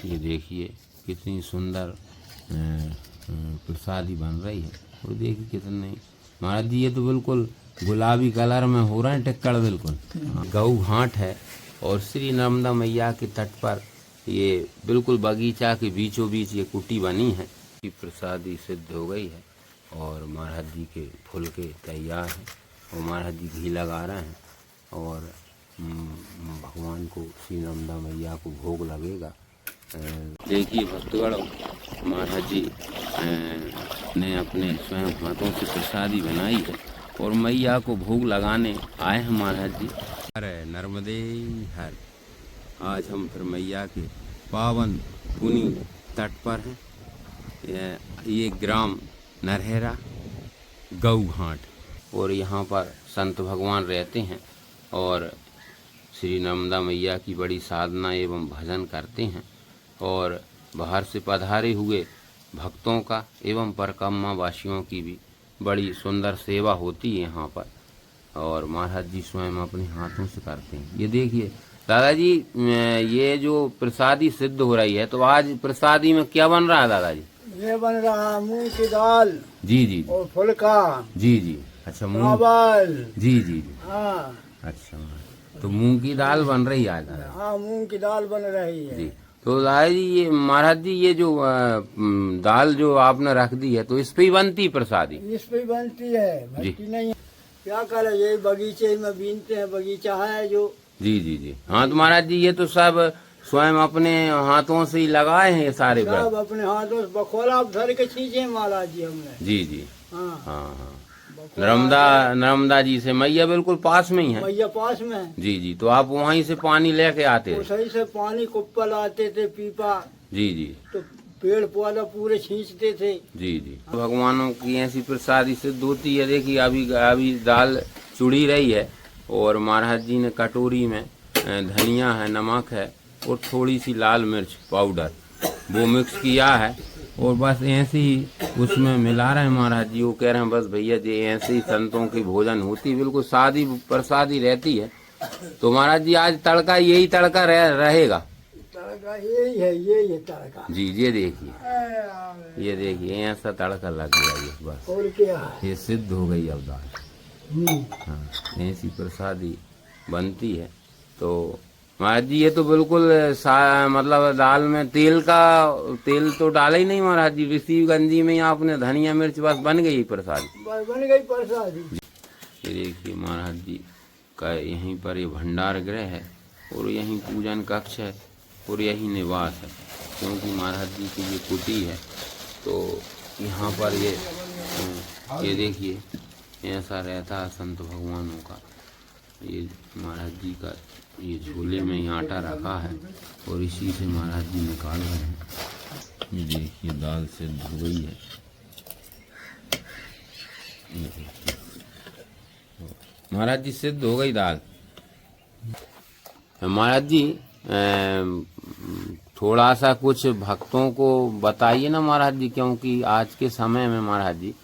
ये देखिए कितनी सुंदर प्रसादी बन रही है। और देखिए कितने महाराज जी, ये तो बिल्कुल गुलाबी कलर में हो रहे हैं टिक्कड़ बिल्कुल। गऊ घाट है और श्री नर्मदा मैया के तट पर ये बिल्कुल बगीचा के बीचों बीच ये कुटी बनी है। प्रसादी सिद्ध हो गई है और महाराज जी के फुलके तैयार हैं और महाराज जी घी लगा रहे हैं और भगवान को श्री नर्मदा मैया को भोग लगेगा। देखिए भक्तगण, महाराज जी ने अपने स्वयं हाथों से प्रसादी बनाई है और मैया को भोग लगाने आए हैं महाराज जी। अरे नर्मदे हर, आज हम फिर मैया के पावन पुनी तट पर हैं। ये ग्राम नरहरा गऊ घाट और यहाँ पर संत भगवान रहते हैं और श्री नर्मदा मैया की बड़ी साधना एवं भजन करते हैं और बाहर से पधारे हुए भक्तों का एवं परिक्रमा वासियों की भी बड़ी सुंदर सेवा होती है यहाँ पर और महाराज जी स्वयं अपने हाथों से करते हैं। ये देखिए दादाजी, ये जो प्रसादी सिद्ध हो रही है, तो आज प्रसादी में क्या बन रहा है दादाजी? ये बन रहा मूंग की दाल जी जी और फुल्का। जी जी। अच्छा, मूंग। चावल। जी जी जी। हाँ। अच्छा, तो मूंग की दाल बन रही है आज? हाँ, मूंग की दाल बन रही है जी। तो दादाजी, ये महाराज जी, ये जो दाल जो आपने रख दी है, तो इस पे ही बनती प्रसादी? इस पे बनती है, भट्टी नहीं है। क्या करे, ये बगीचे में बीनते हैं, बगीचा है जो। जी जी जी। हाँ, तो महाराज जी ये तो सब स्वयं अपने हाथों से ही लगाए हैं ये सारे व्रत? सब अपने हाथों से बखोला धर के खींचे महाराज जी हमने। जी जी। हाँ हाँ हाँ। नर्मदा जी से मैया बिल्कुल पास में ही है? मैया पास में है। जी जी। तो आप वहीं से पानी लेके आते थे? सही से पानी कुप्पल आते थे, पीपा। जी जी। तो पेड़ पौधा पूरे खींचते थे। जी जी। भगवानों की ऐसी प्रसादी सिद्ध होती है। देखिए अभी दाल चुड़ी रही है और महाराज जी ने कटोरी में धनिया है, नमक है और थोड़ी सी लाल मिर्च पाउडर वो मिक्स किया है और बस ऐसे ही उसमें मिला रहे हैं महाराज जी। वो कह रहे हैं बस भैया जी ऐसे ही संतों की भोजन होती, बिल्कुल सादी प्रसादी रहती है। तो महाराज जी आज तड़का यही तड़का रहेगा? तड़का यही है, यही है तड़का। जी, ये देखिए ऐसा तड़का लग गया ये बस। और क्या, ये सिद्ध हो गई अब दाल। हाँ, ऐसी प्रसादी बनती है। तो महाराज जी ये तो बिल्कुल मतलब दाल में तेल तो डाला ही नहीं महाराज जी, इसी गंजी में आपने धनिया मिर्च बस बन गई प्रसादी। बन गई प्रसादी। ये देखिए महाराज जी का यहीं पर ये भंडार गृह है और यहीं पूजन कक्ष है और यही निवास है, क्योंकि महाराज जी की ये कुटी है। तो यहाँ पर ये देखिए ऐसा रहता है संत भगवानों का। ये महाराज जी का ये झोले में ही आटा रखा है और इसी से महाराज जी निकाल रहे हैं। ये देखिए दाल सिद्ध हो गई है। महाराज जी सिद्ध हो गई दाल। महाराज जी थोड़ा सा कुछ भक्तों को बताइए ना महाराज जी, क्योंकि आज के समय में महाराज जी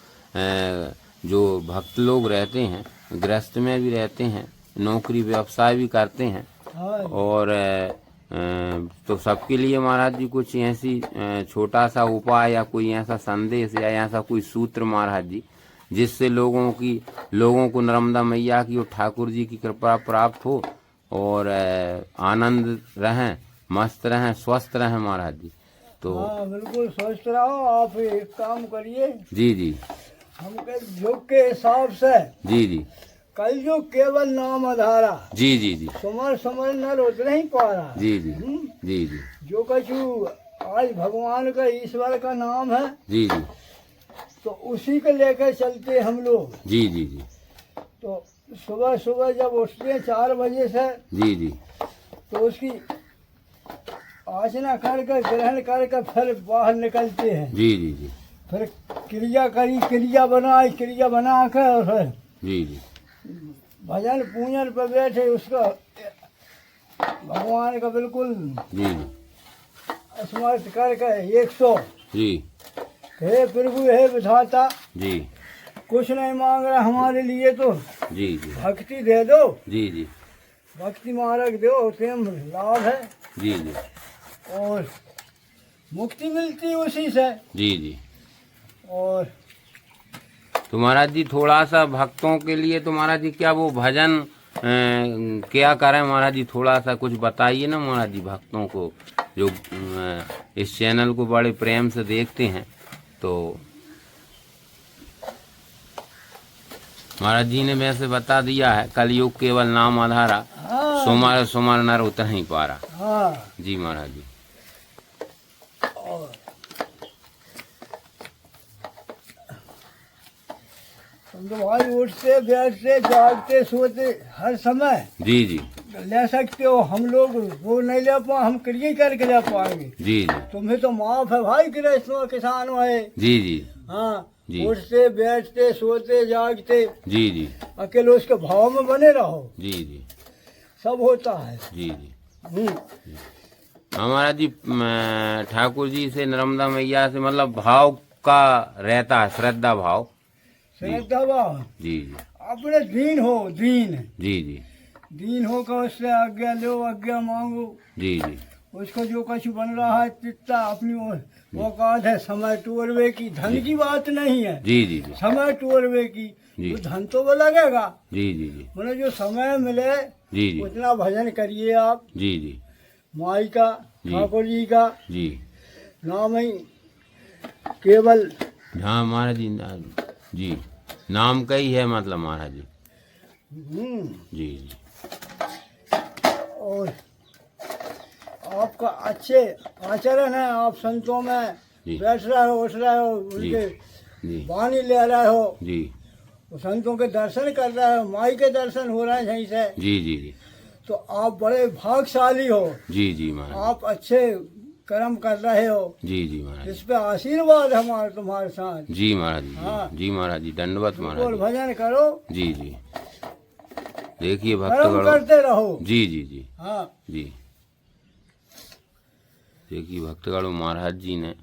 जो भक्त लोग रहते हैं, गृहस्थ में भी रहते हैं, नौकरी व्यवसाय भी करते हैं और तो सबके लिए महाराज जी कुछ ऐसी छोटा सा उपाय या कोई ऐसा संदेश या ऐसा कोई सूत्र महाराज जी, जिससे लोगों को नर्मदा मैया की और ठाकुर जी की कृपा प्राप्त हो और आनंद रहें, मस्त रहें, स्वस्थ रहें महाराज जी। तो हाँ, बिल्कुल स्वस्थ रहो। आप एक काम करिए। जी जी। हमके युग के हिसाब से जी। कल जो केवल नाम आधारा। जी। समर न रोज नहीं पा रहा। जी। जो कछु आज भगवान का, ईश्वर का नाम है। जी। तो उसी को लेकर चलते हम लोग। जी। तो सुबह जब उठते हैं 4 बजे से। जी। तो उसकी आचना करके ग्रहण करके फिर बाहर निकलते हैं। जी। फिर क्रिया बना कर फिर जी भजन पूजन पर बैठे, उसका भगवान का बिल्कुल स्मृत करके 100 जी, हे प्रभु हे विधाता जी, कुछ नहीं मांग रहा हमारे लिए तो जी भक्ति दे दो जी भक्ति मार्ग दो, प्रेम लाभ है जी। और मुक्ति मिलती है उसी से। जी जी। और तो महाराज जी थोड़ा सा भक्तों के लिए तो महाराज जी क्या वो भजन क्या करें महाराज जी, थोड़ा सा कुछ बताइए ना महाराज जी भक्तों को जो इस चैनल को बड़े प्रेम से देखते हैं। तो महाराज जी ने वैसे बता दिया है, कलयुग केवल नाम आधारा, हाँ। सोमार सोमार नर उतर ही पारा। हाँ जी महाराज जी। और समझो भाई उठते बैठते जागते सोते हर समय जी जी ले सकते हो। हम लोग वो नहीं ले पाए, हम क्रिया करके ले पाएंगे। जी जी। तुम्हें तो माफ है भाई, गृहस्थों किसानों है। जी जी हाँ जी। उठते बैठते सोते जागते जी जी। अकेले उसके भाव में बने रहो, जी जी। सब होता है। जी जी। हमारा जी ठाकुर जी से नर्मदा मैया से मतलब भाव का रहता है, श्रद्धा भाव। श्रद्धा भाव जी जी। अपने दीन हो, दीन जी जी। दीन होकर उससे आज्ञा लो, आज्ञा मांगो। जी जी। उसको जो कुछ बन रहा है चित्ता अपनी औकात है समय टूरवे की, धन की बात नहीं है। जी जी जी। समय टूरवे की, जी। तो धन तो वो लगेगा। जी जी जी। मतलब जो समय मिले जी जी। उतना भजन करिए आप। जी जी। माई का, ठाकुर जी का जी। नाम ही केवल। हाँ महाराज जी। जी नाम का ही है मतलब महाराज जी। जी जी। और आपका अच्छे आचरण है, आप संतों में बैठ रहे हो, उठ रहे हो, उनके वाणी ले रहे हो जी, संतों के दर्शन कर रहे हो, माई के दर्शन हो रहे हैं सही से। जी जी जी। तो आप बड़े भाग्यशाली हो। जी जी महाराज। आप अच्छे कर्म कर रहे हो। जी जी महाराज। इस पे आशीर्वाद हमारे तुम्हारे साथ। जी महाराज जी। हाँ। जी महाराज जी दंडवत महाराज और जी। भजन करो। जी जी। देखिए कर्म भक्तगण करते रहो। जी जी जी। हाँ जी। देखिए भक्तगण महाराज जी ने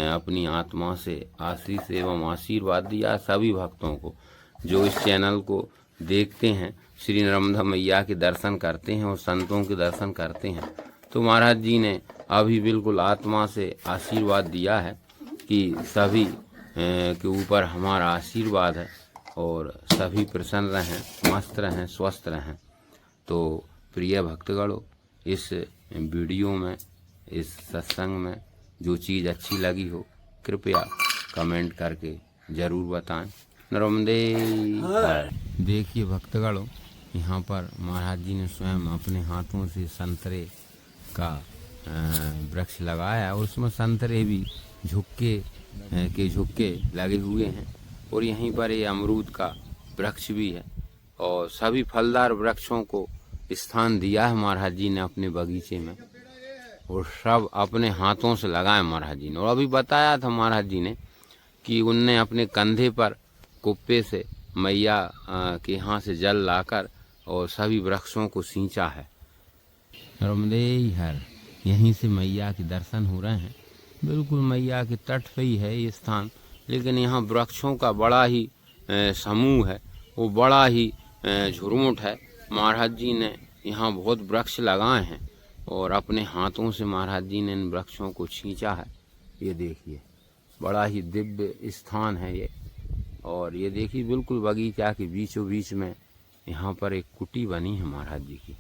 अपनी आत्मा से आशीष एवं आशीर्वाद दिया सभी भक्तों को जो इस चैनल को देखते हैं, श्री नर्मदा मैया के दर्शन करते हैं और संतों के दर्शन करते हैं। तो महाराज जी ने अभी बिल्कुल आत्मा से आशीर्वाद दिया है कि सभी के ऊपर हमारा आशीर्वाद है और सभी प्रसन्न रहें, मस्त रहें, स्वस्थ रहें। तो प्रिय भक्तगणों, इस वीडियो में, इस सत्संग में जो चीज़ अच्छी लगी हो कृपया कमेंट करके ज़रूर बताएं। नर्मदे हर। देखिए भक्तगणों, यहाँ पर महाराज जी ने स्वयं अपने हाथों से संतरे का वृक्ष लगाया और उसमें संतरे भी झुक्के लगे हुए हैं और यहीं पर ये अमरूद का वृक्ष भी है और सभी फलदार वृक्षों को स्थान दिया है महाराज जी ने अपने बगीचे में और सब अपने हाथों से लगाए महाराज जी ने। और अभी बताया था महाराज जी ने कि उनने अपने कंधे पर कुप्पे से मैया के यहाँ से जल लाकर और सभी वृक्षों को सींचा है। नर्मदे हर। यहीं से मैया के दर्शन हो रहे हैं। बिल्कुल मैया के तट पे ही है ये स्थान, लेकिन यहाँ वृक्षों का बड़ा ही समूह है, वो बड़ा ही झुरमुट है। महाराज जी ने यहाँ बहुत वृक्ष लगाए हैं और अपने हाथों से महाराज जी ने इन वृक्षों को खींचा है। ये देखिए बड़ा ही दिव्य स्थान है ये। और ये देखिए बिल्कुल बगीचा के बीचों बीच में यहाँ पर एक कुटी बनी है महाराज जी की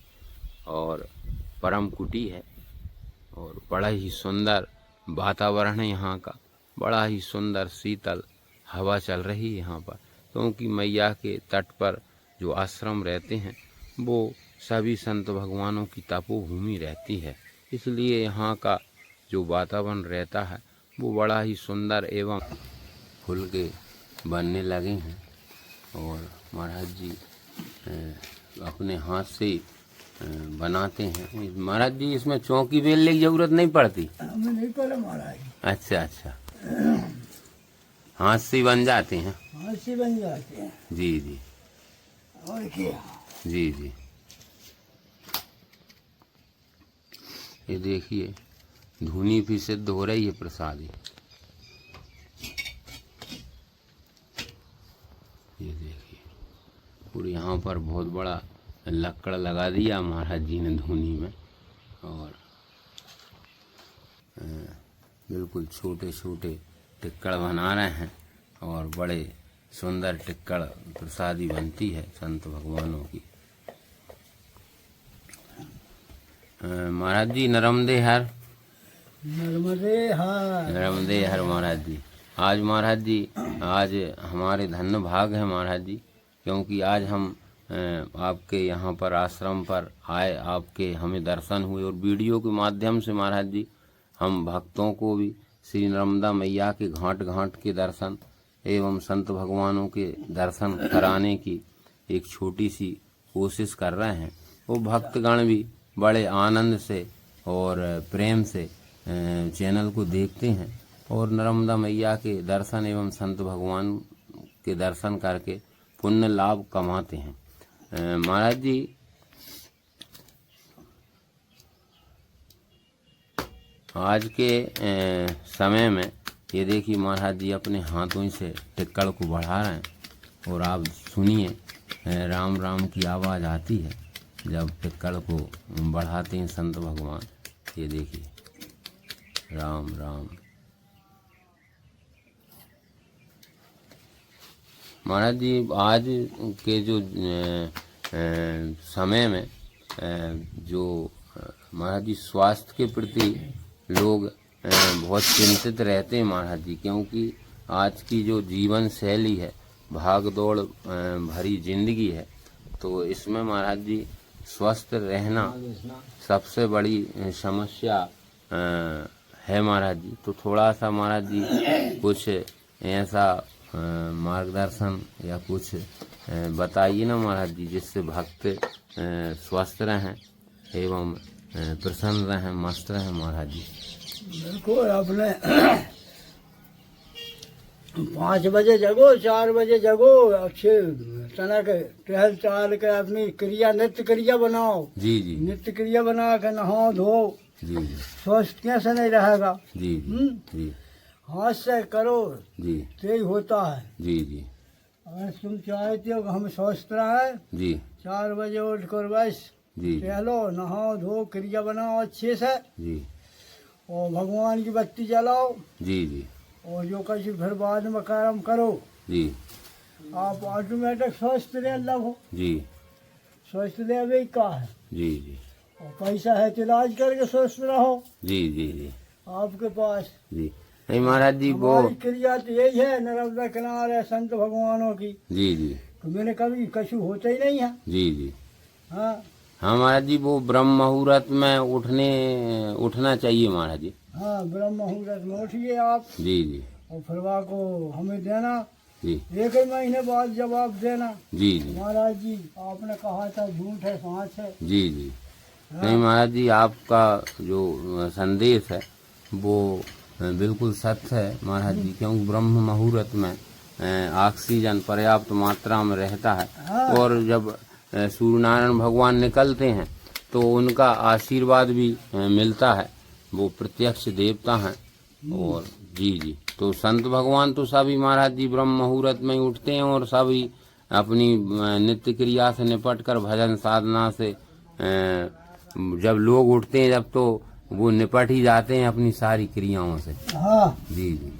और परम कुटी है और बड़ा ही सुंदर वातावरण है यहाँ का। बड़ा ही सुंदर शीतल हवा चल रही है यहाँ पर, क्योंकि मैया के तट पर जो आश्रम रहते हैं वो सभी संत भगवानों की तपोभूमि रहती है, इसलिए यहाँ का जो वातावरण रहता है वो बड़ा ही सुंदर एवं फूल के बनने लगे हैं। और महाराज जी अपने हाथ से बनाते हैं। महाराज जी इसमें चौकी बेलने की जरूरत नहीं पड़ती? हमें नहीं पड़ा महाराज। अच्छा अच्छा, हाथ से बन जाते हैं? हाथ से बन जाते हैं। जी जी। और क्या? जी जी। ये देखिए धुनी भी सिद्ध हो रही है प्रसादी। ये देखिए पूरे यहाँ पर बहुत बड़ा लकड़ लगा दिया महाराज जी ने धुनी में और बिल्कुल छोटे छोटे टिक्कड़ बना रहे हैं और बड़े सुंदर टिक्कड़ प्रसादी बनती है संत भगवानों की। महाराज जी नर्मदे हर। नर्मदे हर। नर्मदे हर महाराज जी। आज महाराज जी आज हमारे धन्य भाग है महाराज जी, क्योंकि आज हम आपके यहाँ पर आश्रम पर आए, आपके हमें दर्शन हुए और वीडियो के माध्यम से महाराज जी हम भक्तों को भी श्री नर्मदा मैया के घाट घाट के दर्शन एवं संत भगवानों के दर्शन कराने की एक छोटी सी कोशिश कर रहे हैं। वो भक्तगण भी बड़े आनंद से और प्रेम से चैनल को देखते हैं और नर्मदा मैया के दर्शन एवं संत भगवान के दर्शन करके पुण्य लाभ कमाते हैं। महाराज जी आज के समय में ये देखिए महाराज जी अपने हाथों से टिक्कड़ को बढ़ा रहे हैं और आप सुनिए राम राम की आवाज़ आती है जब टिक्कड़ को बढ़ाते हैं संत भगवान। ये देखिए राम राम। महाराज जी आज के जो समय में जो महाराज जी स्वास्थ्य के प्रति लोग बहुत चिंतित रहते हैं महाराज जी, क्योंकि आज की जो जीवन शैली है भाग दौड़ भरी जिंदगी है, तो इसमें महाराज जी स्वस्थ रहना सबसे बड़ी समस्या है महाराज जी। तो थोड़ा सा महाराज जी कुछ ऐसा मार्गदर्शन या कुछ बताइए ना महाराज जी, जिससे भक्त स्वस्थ रहें एवं प्रसन्न रहें, मस्त रहें महाराज जी। देखो अपने 5 बजे जगो, 4 बजे जगो, अच्छे तनक टहल टहल के अपनी क्रिया नित्य क्रिया बनाओ। जी जी। नित्य क्रिया बना के नहाओ धो। जी जी। स्वस्थ कैसे नहीं रहेगा। जी जी। हाथ से करो जी तो ही होता है। जी जी। अगर तुम चाहते हो कि हम स्वस्थ रहे जी 4 बजे उठ कर बस जी टहलो, नहाओ धो, क्रिया बनाओ अच्छे से जी और भगवान की बत्ती जलाओ जी जी और जो कुछ फिर बाद में कर्म करो, जी आप ऑटोमेटिक स्वस्थ रह लगो। जी स्वस्थ रहे का है जी जी। और पैसा है तो इलाज करके स्वस्थ रहो जी जी जी आपके पास। जी। नहीं महाराज जी वो हमारी क्रिया तो यही है नर्मदा किनारे संत भगवानों की। जी जी। तो मैंने कभी कछु होता ही नहीं है। जी जी। हाँ हाँ महाराज जी वो ब्रह्म मुहूर्त में उठना चाहिए महाराज जी। हाँ ब्रह्म मुहूर्त में उठिए आप जी जी। और फिरवा को हमें देना, जी 1 महीने बाद जवाब देना। जी जी। महाराज जी आपने कहा था झूठ है सांच है। जी जी। नहीं महाराज जी आपका जो संदेश है वो बिल्कुल सत्य है महाराज जी, क्योंकि ब्रह्म मुहूर्त में ऑक्सीजन पर्याप्त मात्रा में रहता है। हाँ। और जब सूर्य नारायण भगवान निकलते हैं तो उनका आशीर्वाद भी मिलता है, वो प्रत्यक्ष देवता हैं। और जी जी तो संत भगवान तो सभी महाराज जी ब्रह्म मुहूर्त में ही उठते हैं और सभी अपनी नित्य क्रिया से निपट कर भजन साधना से जब लोग उठते हैं जब तो वो निपट ही जाते हैं अपनी सारी क्रियाओं से। हाँ जी जी।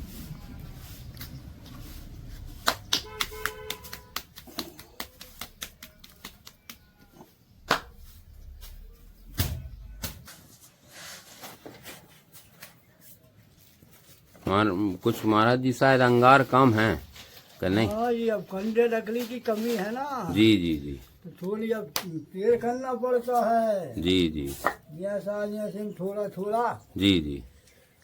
कुछ महाराज जी शायद अंगार कम है कि नहीं? हाँ ये अब कंडे लकड़ी की कमी है ना। जी जी जी। तो थोड़ी अब पेड़ करना पड़ता है। जी जी। जैसे थोड़ा थोड़ा। जी जी।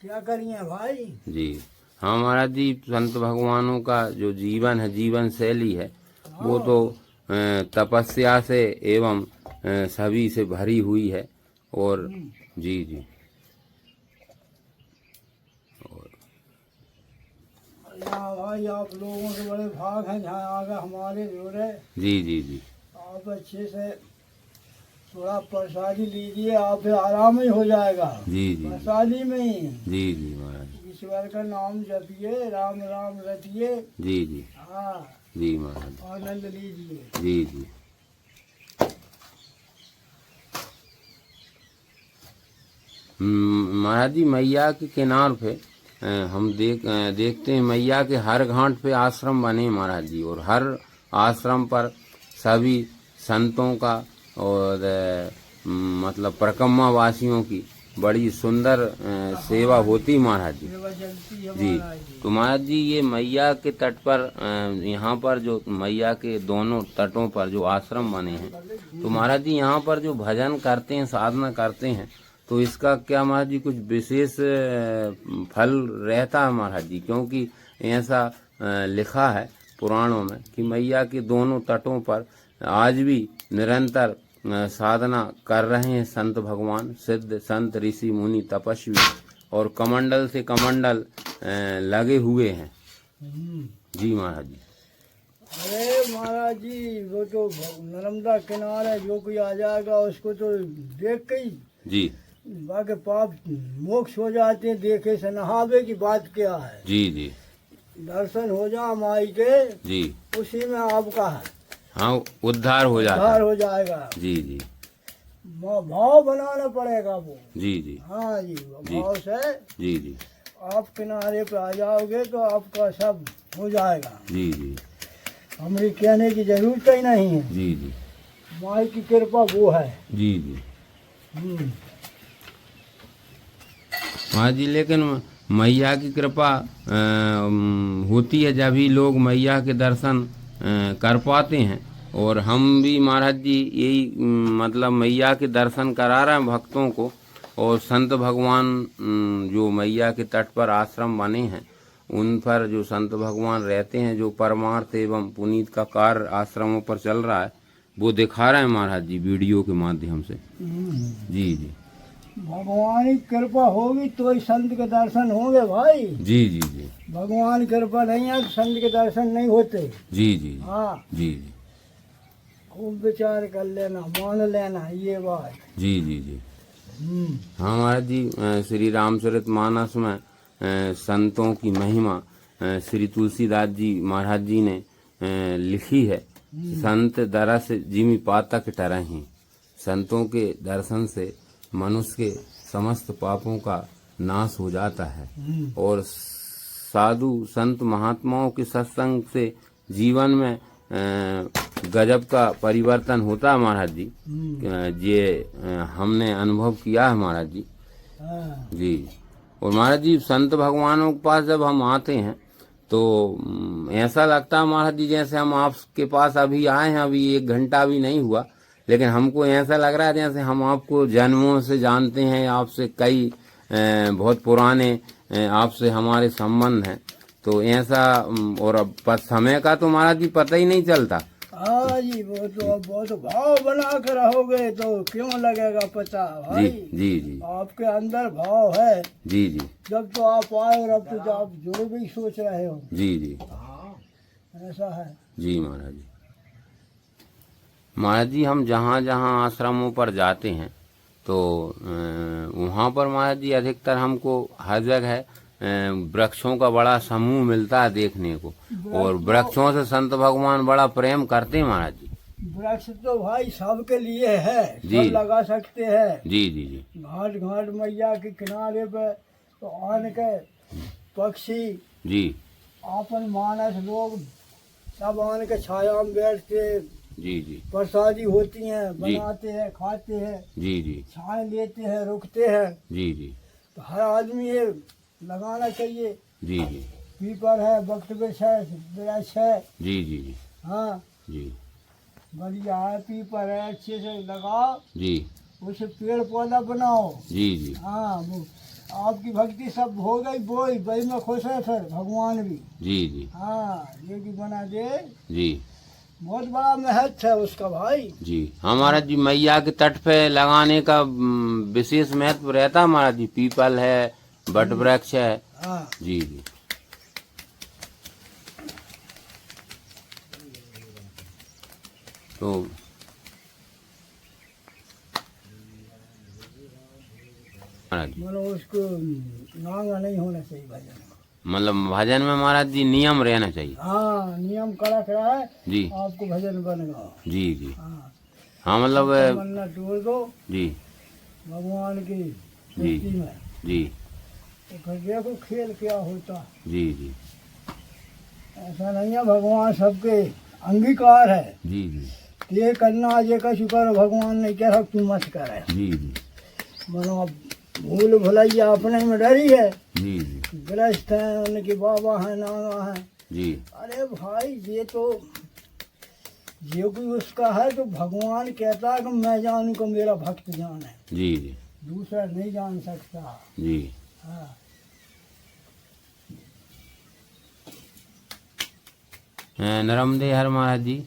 क्या करिए भाई। जी हाँ महाराज जी संत भगवानों का जो जीवन है जीवन शैली है वो तो तपस्या से एवं सभी से भरी हुई है। और जी जी भाई आप लोगों के बड़े भाग हैं जहाँ आगे हमारे जोड़े। जी जी जी। आप अच्छे से थोड़ा प्रसादी लीजिए, आप आराम ही हो जाएगा। जी जी प्रसादी में ही। जी जी महाराज। ईश्वर का नाम जपिए, राम राम रटिए। जी जी। हाँ जी महाराज। आनंद लीजिए। जी जी। महाराज जी मैया के किनार पे हम देखते हैं मैया के हर घाट पे आश्रम बने महाराज जी, और हर आश्रम पर सभी संतों का और मतलब परिक्रमा वासियों की बड़ी सुंदर सेवा होती महाराज जी। जी तो महाराज जी ये मैया के तट पर यहाँ पर जो मैया के दोनों तटों पर जो आश्रम बने हैं, तो महाराज जी यहाँ पर जो भजन करते हैं, साधना करते हैं, तो इसका क्या महाराज जी कुछ विशेष फल रहता है महाराज जी? क्योंकि ऐसा लिखा है पुराणों में कि मैया के दोनों तटों पर आज भी निरंतर साधना कर रहे हैं संत भगवान, सिद्ध संत, ऋषि मुनि, तपस्वी, और कमंडल से कमंडल लगे हुए हैं। जी महाराज जी। अरे महाराज जी वो तो नर्मदा किनारे जो कोई आ जाएगा उसको तो देख के ही जी बाकी पाप मोक्ष हो जाते हैं, देखे से नहावे की बात क्या है। जी जी दर्शन हो जा माई के, जी उसी में आपका है, हाँ उद्धार हो जाता उद्धार हो जाएगा। जी जी भाव बनाना पड़ेगा वो। जी जी हाँ जी भाव से जी जी आप किनारे पे आ जाओगे तो आपका सब हो जाएगा। जी जी हमारी कहने की जरूरत ही नहीं है। जी जी माई की कृपा वो है। जी जी हाँ जी, लेकिन मैया की कृपा होती है जब ही लोग मैया के दर्शन कर पाते हैं, और हम भी महाराज जी यही मतलब मैया के दर्शन करा रहे हैं भक्तों को, और संत भगवान जो मैया के तट पर आश्रम बने हैं उन पर जो संत भगवान रहते हैं, जो परमार्थ एवं पुनीत का कार्य आश्रमों पर चल रहा है वो दिखा रहे हैं महाराज जी वीडियो के माध्यम से। जी जी भगवान की कृपा होगी तो ही संत के दर्शन होंगे भाई। जी जी जी भगवान की कृपा नहीं है तो संत के दर्शन नहीं होते। जी जी हाँ जी जी खूब विचार कर लेना, मान लेना ये बात। जी जी जी हाँ महाराज जी, श्री रामचरित मानस में संतों की महिमा श्री तुलसीदास जी महाराज जी ने लिखी है। संत दरस जिमि पातक टरहि, संतों के दर्शन से मनुष्य के समस्त पापों का नाश हो जाता है, और साधु संत महात्माओं के सत्संग से जीवन में गजब का परिवर्तन होता है महाराज जी। ये हमने अनुभव किया है महाराज जी। जी और महाराज जी संत भगवानों के पास जब हम आते हैं तो ऐसा लगता है महाराज जी जैसे हम आपके पास अभी आए हैं, अभी 1 घंटा भी नहीं हुआ, लेकिन हमको ऐसा लग रहा है जैसे हम आपको जन्मों से जानते हैं, आपसे कई बहुत पुराने आपसे हमारे संबंध हैं। तो ऐसा, और अब समय का तो महाराज जी पता ही नहीं चलता। हाँ जी वो तो भाव बना कर रहोगे तो क्यों लगेगा पता भाई। जी जी आपके अंदर भाव है। जी जी जब तो आप आए और अब तो आप जो भी सोच रहे हो। जी जी ऐसा है। जी महाराज जी। महाराज जी हम जहाँ जहाँ आश्रमों पर जाते हैं तो वहाँ पर महाराज जी अधिकतर हमको हर जगह वृक्षों का बड़ा समूह मिलता है देखने को, और वृक्षों से संत भगवान बड़ा प्रेम करते हैं महाराज जी। वृक्ष तो भाई सबके लिए है, जी सब लगा सकते हैं। जी जी जी घाट घाट मैया के किनारे पे तो आन के पक्षी जी आपन मानस लोग सब आन के छाया में बैठ के जी जी प्रसादी होती हैं, बनाते हैं, खाते हैं। जी जी छाए लेते हैं, रुकते हैं। जी जी तो हर आदमी ये लगाना चाहिए। जी जी पीपल है, वृक्ष वृक्ष है। जी जी जी हाँ जी बढ़िया है, पीपल है, अच्छे से लगाओ, जी उसे पेड़ पौधा बनाओ। जी जी हाँ वो आपकी भक्ति सब हो गई, बोई भाई में खुश है, फिर भगवान भी। जी जी हाँ ये भी बना दे, जी बहुत बड़ा महत्व है उसका भाई। जी हमारा जी मैया के तट पे लगाने का विशेष महत्व रहता है हमारा जी। पीपल है, बट वृक्ष है। हाँ जी जी तो मतलब उसको नांगा नहीं होना चाहिए भजन। मतलब भजन में महाराज जी नियम रहना चाहिए। हाँ नियम कड़क रहा है जी आपको भजन बनेगा। जी जी हाँ हाँ मतलब मन्नत तोड़ दो जी भगवान की जी भक्ति में। जी तो देखो खेल क्या होता। जी जी ऐसा नहीं है, भगवान सबके अंगीकार है। जी जी ये करना ये का शुक्र भगवान ने कह रहा तू मत करे। जी जी मनो भूल भुलैया अपने में डरी है। जी जी ग्रस्त है, उनके बाबा है, नाना है। जी अरे भाई ये तो ये कोई उसका है तो भगवान कहता है कि मैं जानू को मेरा भक्त जान है, जी जी दूसरा नहीं जान सकता। जी हाँ नरमदे हर महाराज जी।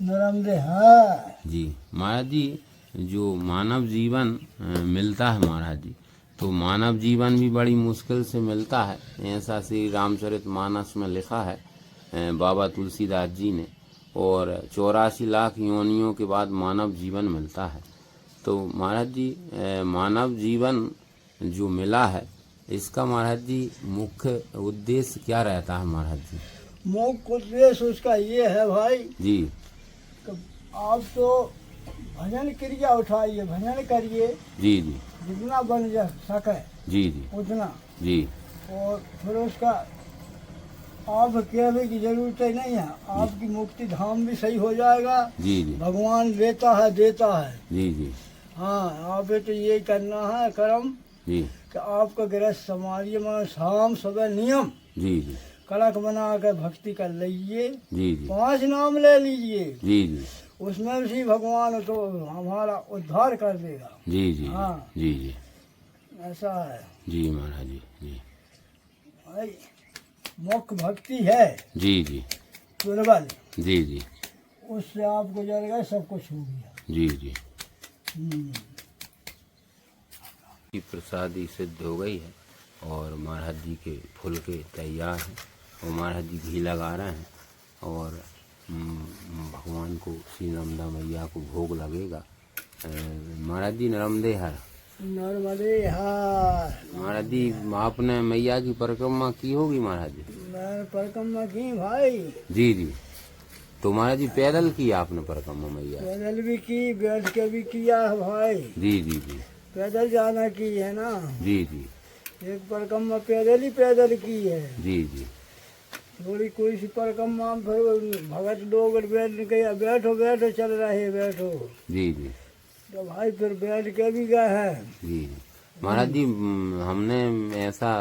नरमदे है जी महाराज जी, जो मानव जीवन मिलता है महाराज जी, तो मानव जीवन भी बड़ी मुश्किल से मिलता है। ऐसा श्री रामचरित मानस में लिखा है बाबा तुलसीदास जी ने, और 84 लाख योनियों के बाद मानव जीवन मिलता है। तो महाराज जी मानव जीवन जो मिला है, इसका महाराज जी मुख्य उद्देश्य क्या रहता है महाराज जी? मुख्य उद्देश्य उसका ये है भाई जी कि आप तो भजन क्रिया उठाइए, भजन करिए जी जी जितना बन जा सके जी जी उतना, जी और फिर उसका आप कहने की जरूरत ही नहीं है, आपकी मुक्ति धाम भी सही हो जाएगा। जी जी भगवान देता है। जी जी हाँ आप तो ये करना है कर्म जी कि आपका गृहस्थ समाज में शाम सुबह नियम जी जी कड़क बना कर भक्ति कर लीजिए। जी जी 5 नाम ले लीजिए, जी जी उसमें भी भगवान तो हमारा उद्धार कर देगा। जी जी हाँ। जी जी ऐसा है जी महाराज जी। जी भाई, मुख्य भक्ति है जी जी दुर्बल, जी जी उससे आप गुजर गए, सब कुछ हो गया। जी जी हम्म। प्रसादी सिद्ध हो गई है और महाराज जी के फूल के तैयार हैं, और महाराज जी घी लगा रहे हैं, और भगवान को श्री नर्मदा मैया को भोग लगेगा। महाराज जी नर्मदे हर। नर्मदे हर। महाराज जी आपने मैया की परिक्रमा की होगी महाराज जी? मैं परिक्रमा की भाई। जी जी। तो महाराज जी पैदल की आपने परिक्रमा मैया? पैदल भी की, बैठ के भी किया है भाई। जी जी जी। पैदल जाना की है ना। जी जी। एक परिक्रमा पैदल की है। जी जी। थोड़ी कोई सी परिक्रमा फिर भगत लोग बैठो चल रहे बैठो। जी जी। तो भाई फिर बैठ के भी गए हैं। जी जी। महाराज जी हमने ऐसा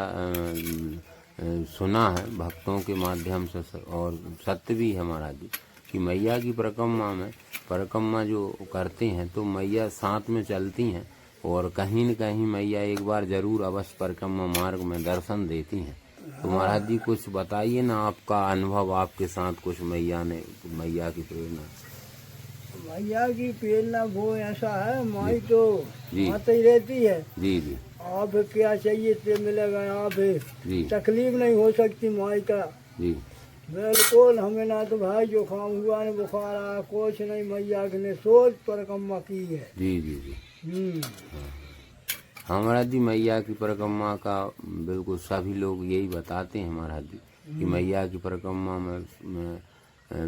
सुना है भक्तों के माध्यम से, और सत्य भी है महाराज जी, कि मैया की परिक्रमा जो करते हैं तो मैया साथ में चलती हैं, और कहीं न कहीं मैया एक बार जरूर अवश्य परिक्रमा मार्ग में दर्शन देती हैं। तो महाराज जी कुछ बताइए ना, आपका अनुभव, आपके साथ कुछ मैया की प्रेरणा। मैया की प्रेरणा वो ऐसा है, माई तो जी आते ही रहती है। जी जी। आप क्या चाहिए तो मिलेगा, आप जी। तकलीफ नहीं हो सकती माई का। जी बिल्कुल, हमें ना तो भाई जुकाम हुआ न बुखार आया, कुछ नहीं, मैया ने सोच परिक्रमा की है। जी जी जी। हाँ महाराज जी, मैया की परिक्रमा का बिल्कुल सभी लोग यही बताते हैं महाराज जी, कि मैया की परिक्रमा में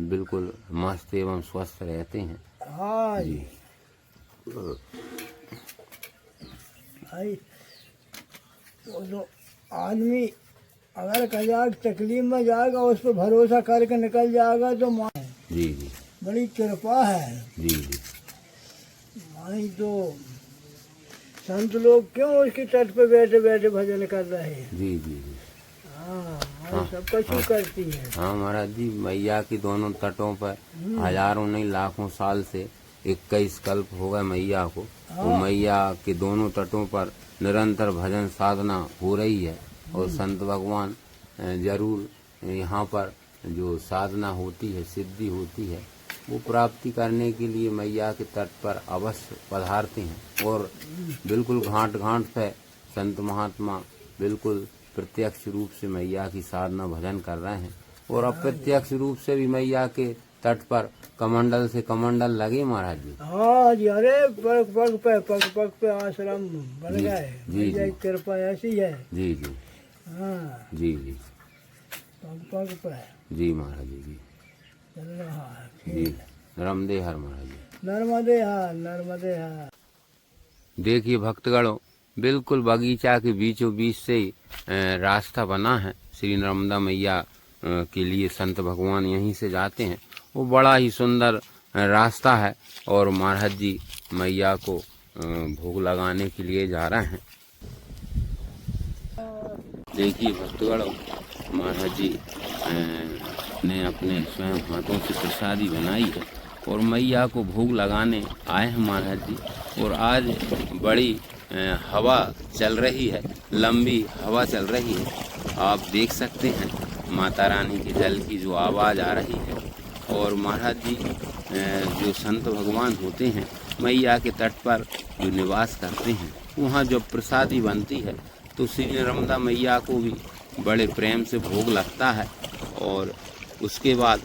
बिल्कुल मस्त एवं स्वस्थ रहते हैं। हाँ जी। भाई वो तो आदमी अगर कहीं तकलीफ में जाएगा, उस पर भरोसा करके निकल जाएगा तो माँ जी जी बड़ी कृपा है। जी जी। माई तो संत लोग क्यों उसके तट पे बैठे बैठे भजन कर रहे हैं। जी जी जी। हाँ, सब कुछ करती है। हाँ महाराज जी, मैया की दोनों तटों पर हजारों नहीं लाखों साल से 21 कल्प हो गए मैया को। वो मैया के दोनों तटों पर निरंतर भजन साधना हो रही है, और संत भगवान जरूर यहाँ पर जो साधना होती है, सिद्धि होती है, वो प्राप्ति करने के लिए मैया के तट पर अवश्य पधारते हैं। और बिल्कुल घाट घाट पे संत महात्मा बिल्कुल प्रत्यक्ष रूप से मैया की साधना भजन कर रहे हैं, और अप्रत्यक्ष रूप से भी मैया के तट पर कमंडल से कमंडल लगे महाराज जी। हाँ जी, अरे पग पे आश्रम बन गए। जी जी। कृपा ऐसी है। जी जी। हाँ जी जी। पग पे जी महाराज जी। चल रहा है। जी नर्मदे हर महाराज जी। नर्मदे हर, नर्मदे हर। देखिए भक्तगणों, बिल्कुल बगीचा के बीचों बीच से रास्ता बना है। श्री नर्मदा मैया के लिए संत भगवान यहीं से जाते हैं। वो बड़ा ही सुंदर रास्ता है और महाराज जी मैया को भोग लगाने के लिए जा रहे हैं। देखिए भक्तगणों, महाराज जी ने अपने स्वयं हाथों से प्रसादी बनाई है और मैया को भोग लगाने आए हैं महाराज जी। और आज बड़ी हवा चल रही है, लंबी हवा चल रही है। आप देख सकते हैं माता रानी के जल की जो आवाज़ आ रही है। और महाराज जी जो संत भगवान होते हैं मैया के तट पर जो निवास करते हैं, वहाँ जब प्रसादी बनती है तो श्री नर्मदा मैया को भी बड़े प्रेम से भोग लगता है। और उसके बाद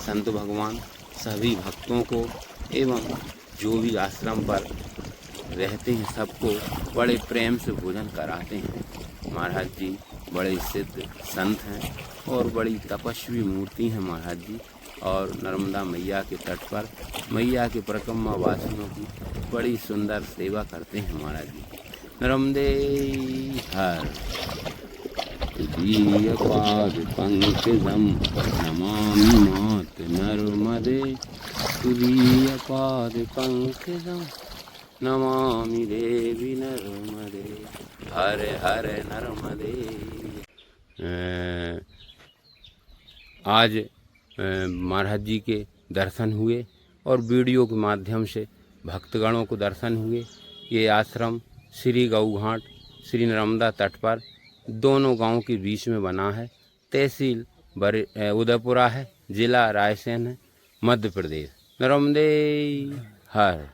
संत भगवान सभी भक्तों को एवं जो भी आश्रम पर रहते हैं सबको बड़े प्रेम से भोजन कराते हैं। महाराज जी बड़े सिद्ध संत हैं और बड़ी तपस्वी मूर्ति हैं महाराज जी। और नर्मदा मैया के तट पर मैया के परिक्रमा वासियों की बड़ी सुंदर सेवा करते हैं महाराज जी। नर्मदे हर तुदीय पाद पंकजम नमामि मात नर्मदे, तुदीय पाद पंकजम नमामि देवी नर्मदे, हरे हरे नर्मदे। आज महाराज जी के दर्शन हुए और वीडियो के माध्यम से भक्तगणों को दर्शन हुए। ये आश्रम श्री गऊ घाट श्री नर्मदा तट पर दोनों गांव के बीच में बना है। तहसील उदयपुरा है, जिला रायसेन है, मध्य प्रदेश। नर्मदे हर।